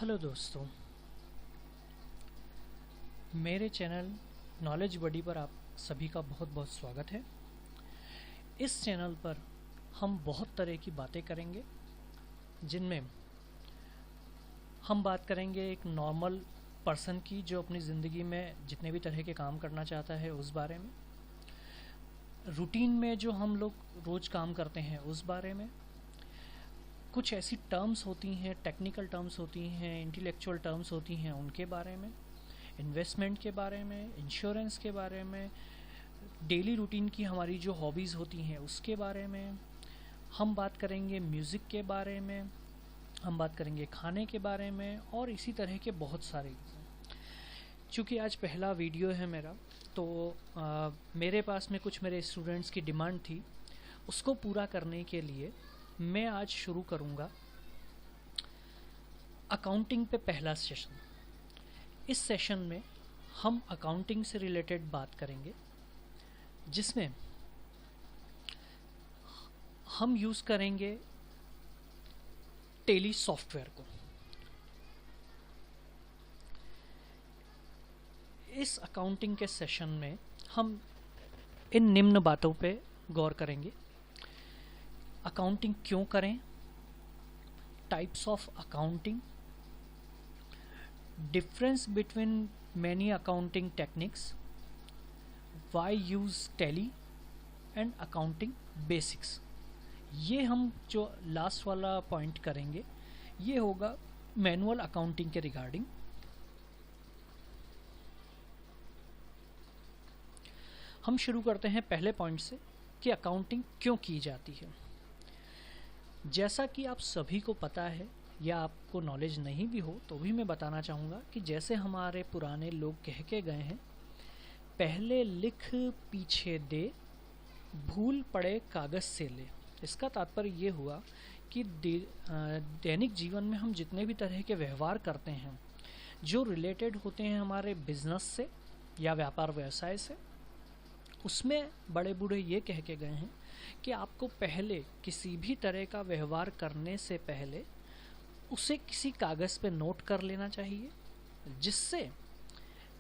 Hello दोस्तों, मेरे channel knowledge बडी पर आप सभी का बहुत बहुत स्वागत है। इस चैनल पर हम बहुत तरह की बातें करेंगे, जिनमें हम बात करेंगे एक नॉर्मल पर्सन की जो अपनी ज़िंदगी में जितने भी तरह के काम करना चाहता है उस बारे में, रूटीन में जो हम लोग रोज़ काम करते हैं उस बारे में, कुछ ऐसी टर्म्स होती हैं, टेक्निकल टर्म्स होती हैं, इंटेलेक्चुअल टर्म्स होती हैं, उनके बारे में, इन्वेस्टमेंट के बारे में, इंश्योरेंस के बारे में, डेली रूटीन की हमारी जो हॉबीज़ होती हैं उसके बारे में हम बात करेंगे, म्यूज़िक के बारे में हम बात करेंगे, खाने के बारे में और इसी तरह के बहुत सारे। चूँकि आज पहला वीडियो है मेरा, तो मेरे पास में कुछ मेरे स्टूडेंट्स की डिमांड थी, उसको पूरा करने के लिए मैं आज शुरू करूँगा अकाउंटिंग पे पहला सेशन। इस सेशन में हम अकाउंटिंग से रिलेटेड बात करेंगे, जिसमें हम यूज़ करेंगे टेली सॉफ्टवेयर को। इस अकाउंटिंग के सेशन में हम इन निम्न बातों पे गौर करेंगे। अकाउंटिंग क्यों करें, types of accounting, difference between many accounting techniques, why use Tally and accounting basics. ये हम जो लास्ट वाला पॉइंट करेंगे ये होगा मैनुअल अकाउंटिंग के रिगार्डिंग। हम शुरू करते हैं पहले पॉइंट से कि अकाउंटिंग क्यों की जाती है। जैसा कि आप सभी को पता है या आपको नॉलेज नहीं भी हो तो भी मैं बताना चाहूँगा कि जैसे हमारे पुराने लोग कह के गए हैं, पहले लिख पीछे दे, भूल पड़े कागज़ से ले। इसका तात्पर्य ये हुआ कि दैनिक जीवन में हम जितने भी तरह के व्यवहार करते हैं जो रिलेटेड होते हैं हमारे बिजनेस से या व्यापार व्यवसाय से, उसमें बड़े बूढ़े ये कह के गए हैं कि आपको पहले किसी भी तरह का व्यवहार करने से पहले उसे किसी कागज़ पे नोट कर लेना चाहिए, जिससे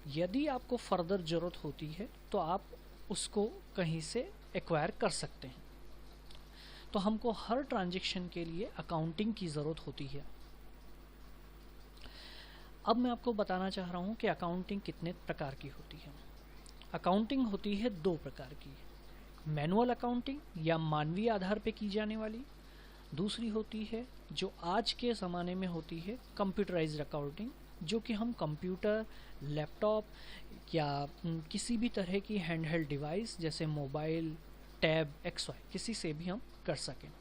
यदि आपको फर्दर ज़रूरत होती है तो आप उसको कहीं से एक्वायर कर सकते हैं। तो हमको हर ट्रांजैक्शन के लिए अकाउंटिंग की ज़रूरत होती है। अब मैं आपको बताना चाह रहा हूँ कि अकाउंटिंग कितने प्रकार की होती है। अकाउंटिंग होती है दो प्रकार की, मैनुअल अकाउंटिंग या मानवीय आधार पे की जाने वाली, दूसरी होती है जो आज के ज़माने में होती है कंप्यूटराइज्ड अकाउंटिंग, जो कि हम कंप्यूटर, लैपटॉप या किसी भी तरह की हैंडहेल्ड डिवाइस जैसे मोबाइल, टैब, XY किसी से भी हम कर सकें।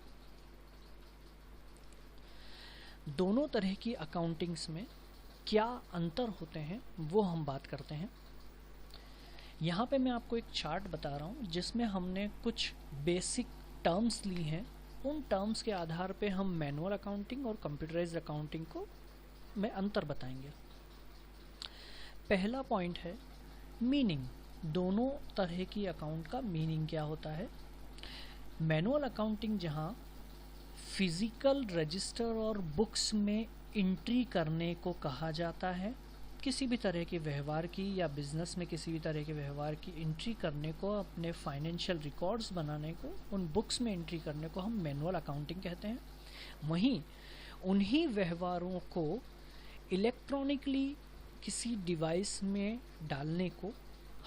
दोनों तरह की अकाउंटिंग्स में क्या अंतर होते हैं वो हम बात करते हैं। यहाँ पे मैं आपको एक चार्ट बता रहा हूँ जिसमें हमने कुछ बेसिक टर्म्स ली हैं। उन टर्म्स के आधार पे हम मैनुअल अकाउंटिंग और कंप्यूटराइज्ड अकाउंटिंग को में अंतर बताएंगे। पहला पॉइंट है मीनिंग। दोनों तरह की अकाउंट का मीनिंग क्या होता है। मैनुअल अकाउंटिंग जहाँ फिजिकल रजिस्टर और बुक्स में एंट्री करने को कहा जाता है, किसी भी तरह के व्यवहार की या बिजनेस में किसी भी तरह के व्यवहार की एंट्री करने को, अपने फाइनेंशियल रिकॉर्ड्स बनाने को, उन बुक्स में एंट्री करने को हम मैनुअल अकाउंटिंग कहते हैं। वहीं उन्हीं व्यवहारों को इलेक्ट्रॉनिकली किसी डिवाइस में डालने को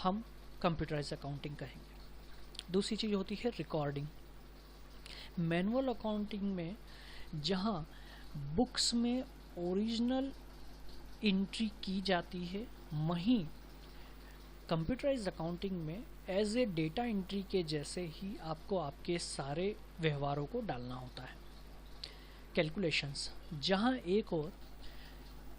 हम कंप्यूटराइज्ड अकाउंटिंग कहेंगे। दूसरी चीज़ होती है रिकॉर्डिंग। मैनुअल अकाउंटिंग में जहाँ बुक्स में ओरिजिनल एंट्री की जाती है, वहीं कंप्यूटराइज्ड अकाउंटिंग में एज ए डेटा एंट्री के जैसे ही आपको आपके सारे व्यवहारों को डालना होता है। कैलकुलेशंस, जहाँ एक और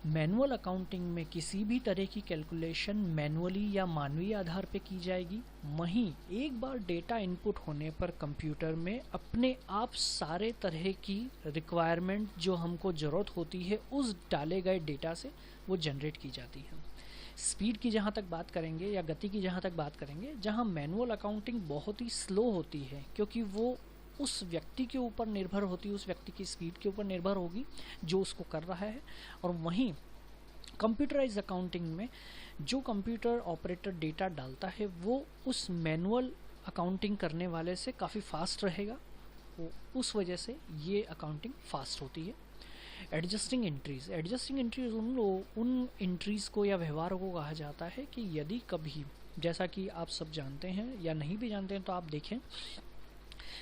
मैनुअल अकाउंटिंग में किसी भी तरह की कैलकुलेशन मैनुअली या मानवीय आधार पे की जाएगी, वहीं एक बार डेटा इनपुट होने पर कंप्यूटर में अपने आप सारे तरह की रिक्वायरमेंट जो हमको ज़रूरत होती है उस डाले गए डेटा से वो जनरेट की जाती है। स्पीड की जहाँ तक बात करेंगे या गति की जहाँ तक बात करेंगे, जहाँ मैनुअल अकाउंटिंग बहुत ही स्लो होती है क्योंकि वो उस व्यक्ति के ऊपर निर्भर होती है, उस व्यक्ति की स्पीड के ऊपर निर्भर होगी जो उसको कर रहा है। और वहीं कंप्यूटराइज अकाउंटिंग में जो कंप्यूटर ऑपरेटर डेटा डालता है वो उस मैनुअल अकाउंटिंग करने वाले से काफ़ी फास्ट रहेगा, उस वजह से ये अकाउंटिंग फास्ट होती है। एडजस्टिंग एंट्रीज उन एंट्रीज को या व्यवहारों को कहा जाता है कि यदि कभी, जैसा कि आप सब जानते हैं या नहीं भी जानते हैं तो आप देखें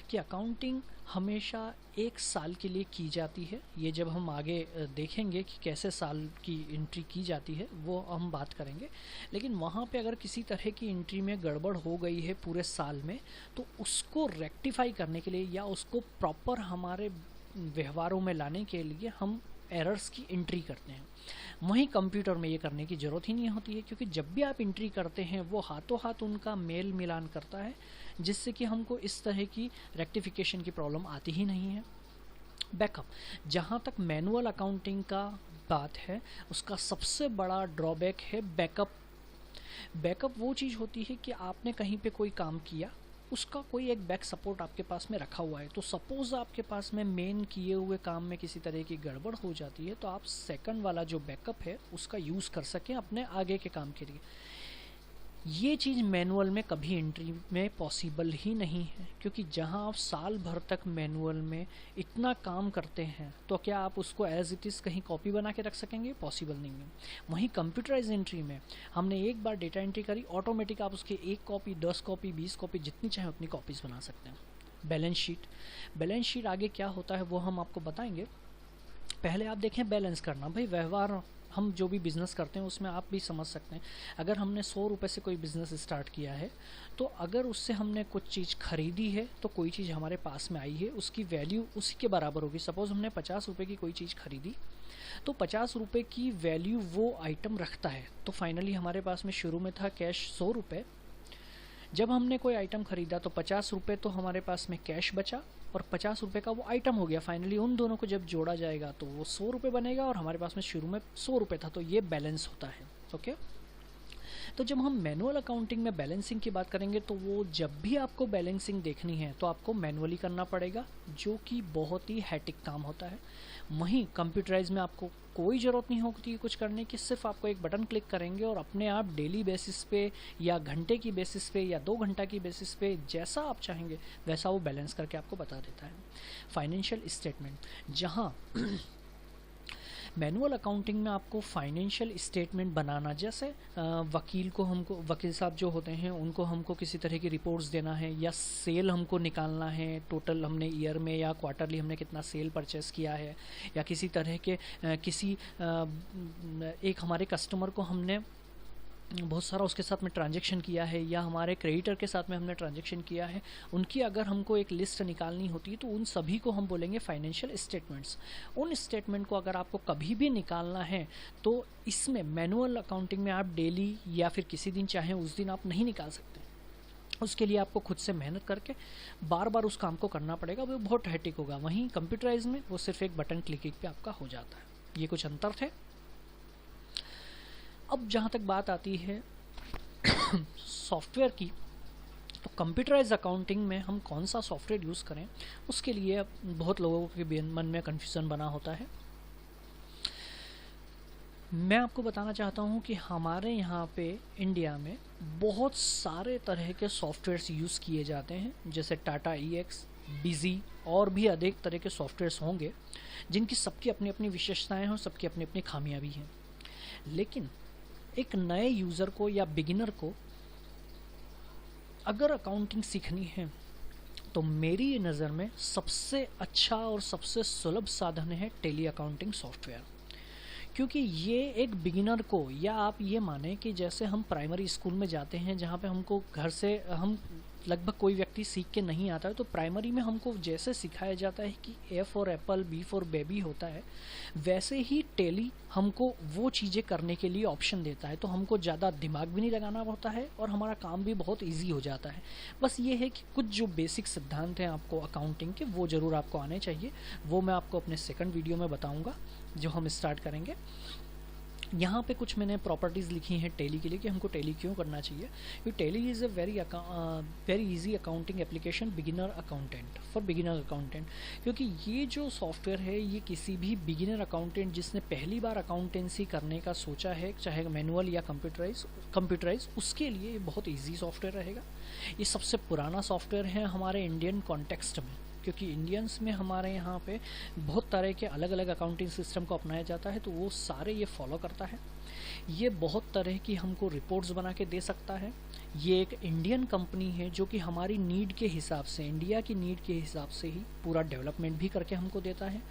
कि अकाउंटिंग हमेशा एक साल के लिए की जाती है। ये जब हम आगे देखेंगे कि कैसे साल की एंट्री की जाती है वो हम बात करेंगे, लेकिन वहाँ पे अगर किसी तरह की एंट्री में गड़बड़ हो गई है पूरे साल में तो उसको रेक्टिफाई करने के लिए या उसको प्रॉपर हमारे व्यवहारों में लाने के लिए हम एरर्स की एंट्री करते हैं। वहीं कंप्यूटर में ये करने की ज़रूरत ही नहीं होती है, क्योंकि जब भी आप एंट्री करते हैं वो हाथों हाथ उनका मेल मिलान करता है, जिससे कि हमको इस तरह की रेक्टिफिकेशन की प्रॉब्लम आती ही नहीं है। बैकअप, जहाँ तक मैनुअल अकाउंटिंग का बात है उसका सबसे बड़ा ड्रॉबैक है बैकअप वो चीज़ होती है कि आपने कहीं पे कोई काम किया, उसका कोई एक बैक सपोर्ट आपके पास में रखा हुआ है। तो सपोज़ आपके पास में मेन किए हुए काम में किसी तरह की गड़बड़ हो जाती है तो आप सेकंड वाला जो बैकअप है उसका यूज़ कर सकें अपने आगे के काम के लिए। ये चीज़ मैनुअल में कभी एंट्री में पॉसिबल ही नहीं है, क्योंकि जहां आप साल भर तक मैनुअल में इतना काम करते हैं तो क्या आप उसको एज इट इज़ कहीं कॉपी बना के रख सकेंगे? पॉसिबल नहीं है। वहीं कंप्यूटराइज एंट्री में हमने एक बार डेटा एंट्री करी, ऑटोमेटिक आप उसकी 1 कॉपी 10 कॉपी 20 कॉपी जितनी चाहें उतनी कॉपीज़ बना सकते हैं। बैलेंस शीट आगे क्या होता है वो हम आपको बताएंगे। पहले आप देखें बैलेंस करना, भाई व्यवहार हम जो भी बिज़नेस करते हैं उसमें आप भी समझ सकते हैं। अगर हमने 100 रुपये से कोई बिज़नेस स्टार्ट किया है तो अगर उससे हमने कुछ चीज़ खरीदी है तो कोई चीज़ हमारे पास में आई है, उसकी वैल्यू उसी के बराबर होगी। सपोज़ हमने 50 रुपये की कोई चीज़ खरीदी तो 50 रुपये की वैल्यू वो आइटम रखता है। तो फाइनली हमारे पास में शुरू में था कैश 100 रुपये, जब हमने कोई आइटम खरीदा तो 50 रुपये तो हमारे पास में कैश बचा और 50 रुपये का वो आइटम हो गया। फाइनली उन दोनों को जब जोड़ा जाएगा तो वो 100 रुपये बनेगा और हमारे पास में शुरू में 100 रुपये था, तो ये बैलेंस होता है। ओके, तो जब हम मैनुअल अकाउंटिंग में बैलेंसिंग की बात करेंगे तो वो जब भी आपको बैलेंसिंग देखनी है तो आपको मैनुअली करना पड़ेगा, जो कि बहुत ही हैटिक काम होता है। वहीं कंप्यूटराइज में आपको कोई ज़रूरत नहीं होती कुछ करने की, सिर्फ आपको एक बटन क्लिक करेंगे और अपने आप डेली बेसिस पे या घंटे की बेसिस पे या 2 घंटा की बेसिस पे जैसा आप चाहेंगे वैसा वो बैलेंस करके आपको बता देता है। फाइनेंशियल स्टेटमेंट, जहाँ मैनुअल अकाउंटिंग में आपको फाइनेंशियल स्टेटमेंट बनाना, जैसे वकील साहब जो होते हैं उनको हमको किसी तरह की रिपोर्ट्स देना है या सेल हमको निकालना है, टोटल हमने ईयर में या क्वार्टरली हमने कितना सेल परचेस किया है, या किसी तरह के एक हमारे कस्टमर को हमने बहुत सारा उसके साथ में ट्रांजैक्शन किया है या हमारे क्रेडिटर के साथ में हमने ट्रांजैक्शन किया है, उनकी अगर हमको एक लिस्ट निकालनी होती है तो उन सभी को हम बोलेंगे फाइनेंशियल स्टेटमेंट्स। उन स्टेटमेंट को अगर आपको कभी भी निकालना है तो इसमें मैनुअल अकाउंटिंग में आप डेली या फिर किसी दिन चाहें उस दिन आप नहीं निकाल सकते। उसके लिए आपको खुद से मेहनत करके बार बार उस काम को करना पड़ेगा, वो बहुत हैटिक होगा। वहीं कंप्यूटराइज में वो सिर्फ एक बटन क्लिकिंग पे आपका हो जाता है। ये कुछ अंतर थे। अब जहाँ तक बात आती है सॉफ्टवेयर की, तो कंप्यूटराइज अकाउंटिंग में हम कौन सा सॉफ्टवेयर यूज़ करें, उसके लिए बहुत लोगों के मन में कन्फ्यूज़न बना होता है। मैं आपको बताना चाहता हूँ कि हमारे यहाँ पे इंडिया में बहुत सारे तरह के सॉफ्टवेयर्स यूज़ किए जाते हैं, जैसे टाटा EX, बिजी और भी अधिक तरह के सॉफ्टवेयर्स होंगे जिनकी सबकी अपनी अपनी विशेषताएं हैं और सबकी अपनी अपनी खामियां भी हैं। लेकिन एक नए यूज़र को या बिगिनर को अगर अकाउंटिंग सीखनी है तो मेरी नज़र में सबसे अच्छा और सबसे सुलभ साधन है टैली अकाउंटिंग सॉफ्टवेयर। क्योंकि ये एक बिगिनर को, या आप ये माने कि जैसे हम प्राइमरी स्कूल में जाते हैं जहाँ पे हमको घर से हम लगभग कोई व्यक्ति सीख के नहीं आता है, तो प्राइमरी में हमको जैसे सिखाया जाता है कि A for Apple, B for baby होता है, वैसे ही टैली हमको वो चीज़ें करने के लिए ऑप्शन देता है। तो हमको ज़्यादा दिमाग भी नहीं लगाना होता है और हमारा काम भी बहुत ईजी हो जाता है। बस ये है कि कुछ जो बेसिक सिद्धांत हैं आपको अकाउंटिंग के वो ज़रूर आपको आने चाहिए। वो मैं आपको अपने सेकंड वीडियो में बताऊँगा जो हम स्टार्ट करेंगे। यहाँ पे कुछ मैंने प्रॉपर्टीज़ लिखी हैं टैली के लिए कि हमको टैली क्यों करना चाहिए, क्योंकि tally is a very easy accounting application beginner accountant for beginner accountant. क्योंकि ये जो सॉफ्टवेयर है ये किसी भी बिगिनर अकाउंटेंट जिसने पहली बार अकाउंटेंसी करने का सोचा है, चाहे मैनुअल या कंप्यूटराइज, उसके लिए ये बहुत ईजी सॉफ्टवेयर रहेगा। ये सबसे पुराना सॉफ्टवेयर है हमारे इंडियन कॉन्टेक्स्ट में, क्योंकि इंडियंस में हमारे यहाँ पे बहुत तरह के अलग अलग अकाउंटिंग सिस्टम को अपनाया जाता है, तो वो सारे ये फॉलो करता है। ये बहुत तरह की हमको रिपोर्ट्स बना के दे सकता है। ये एक इंडियन कंपनी है जो कि हमारी नीड के हिसाब से, इंडिया की नीड के हिसाब से ही पूरा डेवलपमेंट भी करके हमको देता है।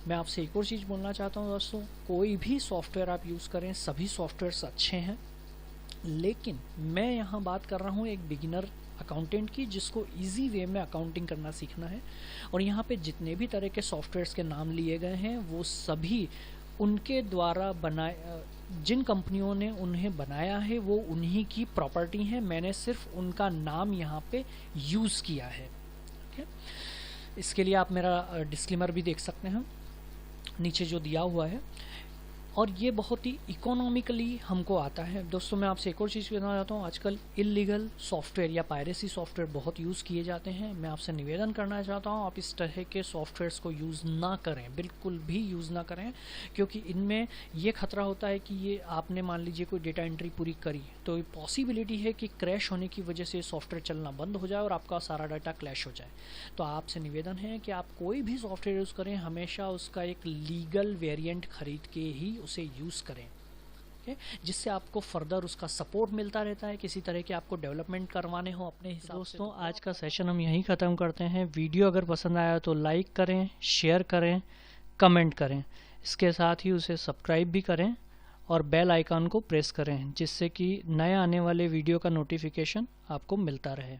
मैं आपसे एक और चीज़ बोलना चाहता हूँ दोस्तों, कोई भी सॉफ्टवेयर आप यूज़ करें, सभी सॉफ्टवेयर्स अच्छे हैं, लेकिन मैं यहाँ बात कर रहा हूँ एक बिगिनर अकाउंटेंट की जिसको इजी वे में अकाउंटिंग करना सीखना है। और यहाँ पे जितने भी तरह के सॉफ्टवेयर्स के नाम लिए गए हैं वो सभी उनके द्वारा बनाए, जिन कंपनियों ने उन्हें बनाया है वो उन्हीं की प्रॉपर्टी है, मैंने सिर्फ उनका नाम यहाँ पे यूज़ किया है। ठीक है, इसके लिए आप मेरा डिस्क्लेमर भी देख सकते हैं नीचे जो दिया हुआ है, और ये बहुत ही इकोनॉमिकली हमको आता है। दोस्तों मैं आपसे एक और चीज़ कहना चाहता हूँ, आजकल इलीगल सॉफ्टवेयर या पायरेसी सॉफ्टवेयर बहुत यूज़ किए जाते हैं। मैं आपसे निवेदन करना चाहता हूँ आप इस तरह के सॉफ्टवेयर्स को यूज़ ना करें, बिल्कुल भी यूज़ ना करें, क्योंकि इनमें ये खतरा होता है कि ये आपने मान लीजिए कोई डेटा एंट्री पूरी करी तो पॉसिबिलिटी है कि क्रैश होने की वजह से सॉफ्टवेयर चलना बंद हो जाए और आपका सारा डाटा क्लैश हो जाए। तो आपसे निवेदन है कि आप कोई भी सॉफ्टवेयर यूज़ करें हमेशा उसका एक लीगल वेरिएंट खरीद के ही उसे यूज़ करें, जिससे आपको फर्दर उसका सपोर्ट मिलता रहता है। किसी तरह के आपको डेवलपमेंट करवाने हो अपने हिसाब से। दोस्तों आज का सेशन हम यहीं ख़त्म करते हैं। वीडियो अगर पसंद आया तो लाइक करें, शेयर करें, कमेंट करें, इसके साथ ही उसे सब्सक्राइब भी करें और बेल आइकन को प्रेस करें, जिससे कि नए आने वाले वीडियो का नोटिफिकेशन आपको मिलता रहे।